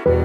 Hello,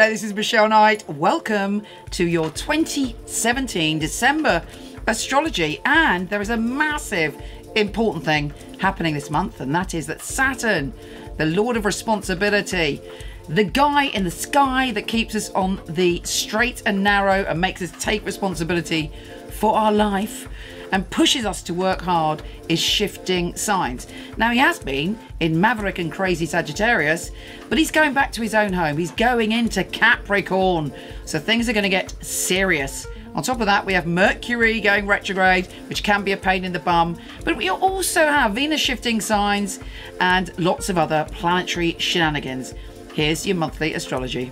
this is Michele Knight. Welcome to your 2017 December astrology. And there is a massive important thing happening this month, and that is that Saturn, the Lord of Responsibility, the guy in the sky that keeps us on the straight and narrow and makes us take responsibility for our life and pushes us to work hard, is shifting signs. Now, he has been in maverick and crazy Sagittarius, but he's going back to his own home. He's going into Capricorn. So things are going to get serious. On top of that, we have Mercury going retrograde, which can be a pain in the bum. But we also have Venus shifting signs and lots of other planetary shenanigans. Here's your monthly astrology.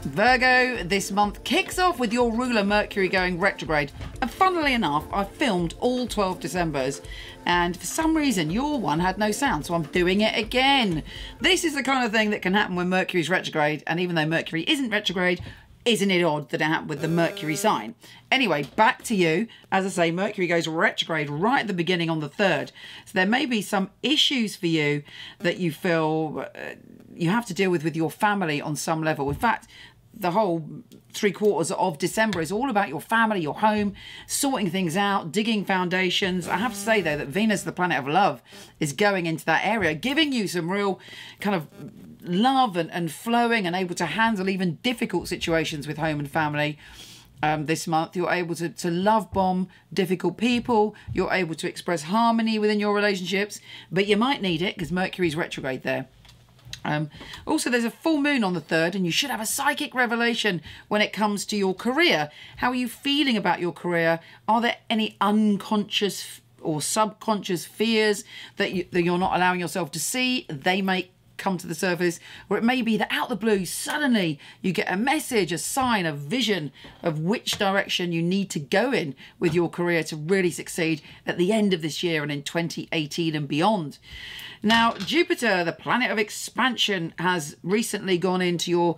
Virgo, this month kicks off with your ruler Mercury going retrograde. And funnily enough, I filmed all 12 Decembers, and for some reason your one had no sound, so I'm doing it again. This is the kind of thing that can happen when Mercury's retrograde, and even though Mercury isn't retrograde, isn't it odd that it happened with the Mercury sign? Anyway, back to you. As I say, Mercury goes retrograde right at the beginning on the 3rd. So there may be some issues for you that you feel you have to deal with your family on some level. In fact, the whole 3/4 of December is all about your family, your home, sorting things out, digging foundations. I have to say, though, that Venus, the planet of love, is going into that area, giving you some real kind of love and flowing and able to handle even difficult situations with home and family. This month, you're able to love bomb difficult people. You're able to express harmony within your relationships, but you might need it because Mercury's retrograde there. Also, there's a full moon on the 3rd, and you should have a psychic revelation when it comes to your career. How are you feeling about your career? Are there any unconscious or subconscious fears that you're not allowing yourself to see? They may come to the surface, or it may be that out of the blue suddenly you get a message, a sign, a vision of which direction you need to go in with your career to really succeed at the end of this year and in 2018 and beyond. Now, Jupiter, the planet of expansion, has recently gone into your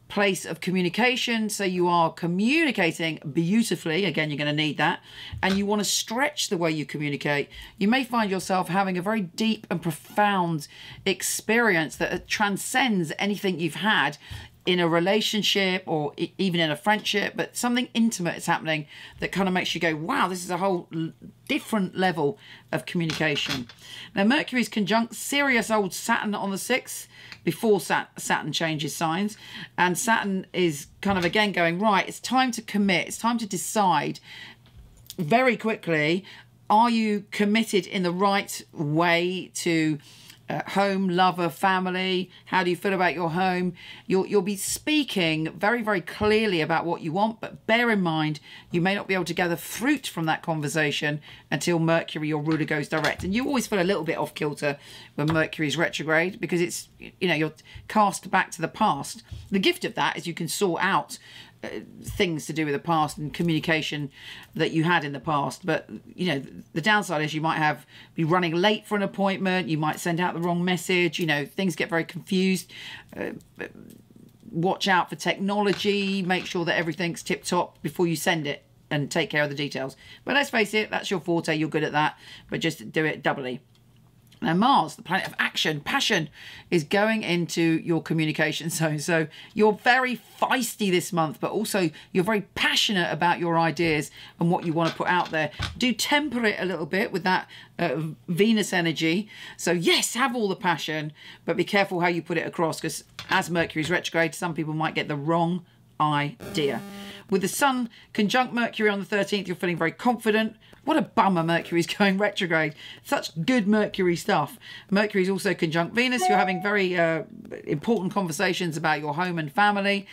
place of communication, so you are communicating beautifully. Again, you're going to need that, and you want to stretch the way you communicate. You may find yourself having a very deep and profound experience that transcends anything you've had in a relationship or even in a friendship, but something intimate is happening that kind of makes you go, wow, this is a whole different level of communication. Now, Mercury's conjunct Sirius old Saturn on the 6th, before Saturn changes signs, and Saturn is kind of again going, right, it's time to commit, it's time to decide very quickly, are you committed in the right way to home, lover, family? How do you feel about your home? You'll be speaking very, very clearly about what you want, but bear in mind, you may not be able to gather fruit from that conversation until Mercury, your ruler, goes direct. And you always feel a little bit off kilter when Mercury's retrograde because it's, you know, you're cast back to the past. The gift of that is you can sort out things to do with the past and communication that you had in the past, but you know, the downside is you might be running late for an appointment, you might send out the wrong message, you know, things get very confused. Watch out for technology, make sure that everything's tip top before you send it and take care of the details. But let's face it, that's your forte, you're good at that, but just do it doubly. Now, Mars, the planet of action, passion, is going into your communication zone. So you're very feisty this month, but also you're very passionate about your ideas and what you want to put out there. Do temper it a little bit with that Venus energy. So yes, have all the passion, but be careful how you put it across, because as Mercury's retrograde, some people might get the wrong idea. With the Sun conjunct Mercury on the 13th, you're feeling very confident. What a bummer Mercury's going retrograde. Such good Mercury stuff. Mercury's also conjunct Venus. You're having very important conversations about your home and family.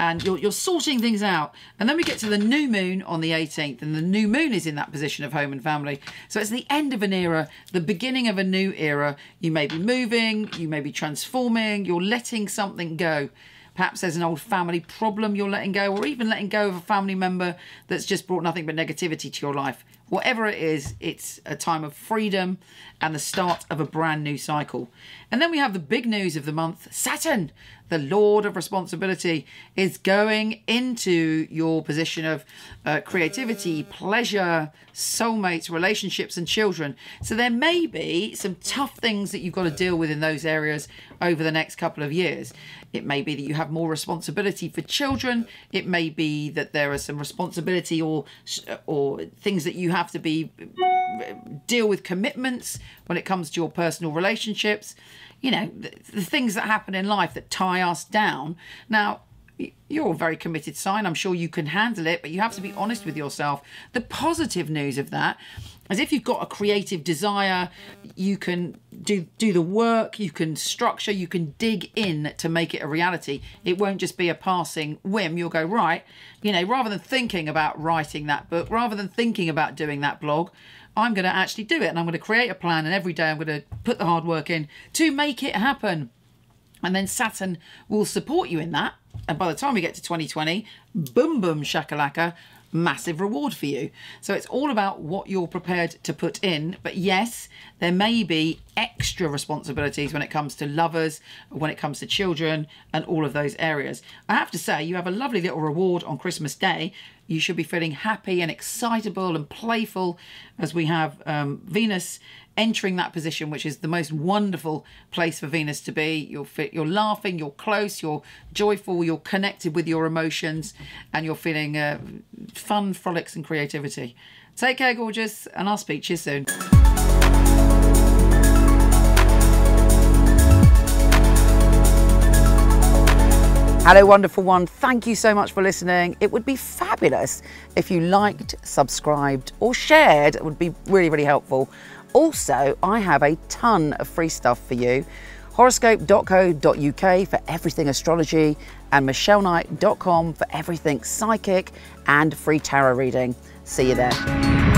And you're sorting things out. And then we get to the new moon on the 18th. And the new moon is in that position of home and family. So it's the end of an era, the beginning of a new era. You may be moving, you may be transforming, you're letting something go. Perhaps there's an old family problem you're letting go, or even letting go of a family member that's just brought nothing but negativity to your life. Whatever it is, it's a time of freedom and the start of a brand new cycle. And then we have the big news of the month. Saturn, the Lord of responsibility, is going into your position of creativity, pleasure, soulmates, relationships and children. So there may be some tough things that you've got to deal with in those areas over the next couple of years. It may be that you have more responsibility for children. It may be that there are some responsibility or things that you have to deal with, commitments when it comes to your personal relationships. You know, the things that happen in life that tie us down. Now, you're a very committed sign. I'm sure you can handle it, but you have to be honest with yourself. The positive news of that is if you've got a creative desire, you can do the work, you can structure, you can dig in to make it a reality. It won't just be a passing whim. You'll go, right, you know, rather than thinking about writing that book, rather than thinking about doing that blog, I'm going to actually do it, and I'm going to create a plan, and every day I'm going to put the hard work in to make it happen. And then Saturn will support you in that. And by the time we get to 2020, boom, boom, shakalaka, massive reward for you. So it's all about what you're prepared to put in. But yes, there may be extra responsibilities when it comes to lovers, when it comes to children, and all of those areas. I have to say, you have a lovely little reward on Christmas Day. You should be feeling happy and excitable and playful as we have Venus entering that position, which is the most wonderful place for Venus to be. You're laughing, you're close, you're joyful, you're connected with your emotions, and you're feeling fun, frolics and creativity. Take care, gorgeous, and I'll speak to you soon. Hello, wonderful one. Thank you so much for listening. It would be fabulous if you liked, subscribed or shared. It would be really, really helpful. Also, I have a ton of free stuff for you. Horoscope.co.uk for everything astrology, and MichelleKnight.com for everything psychic and free tarot reading. See you there.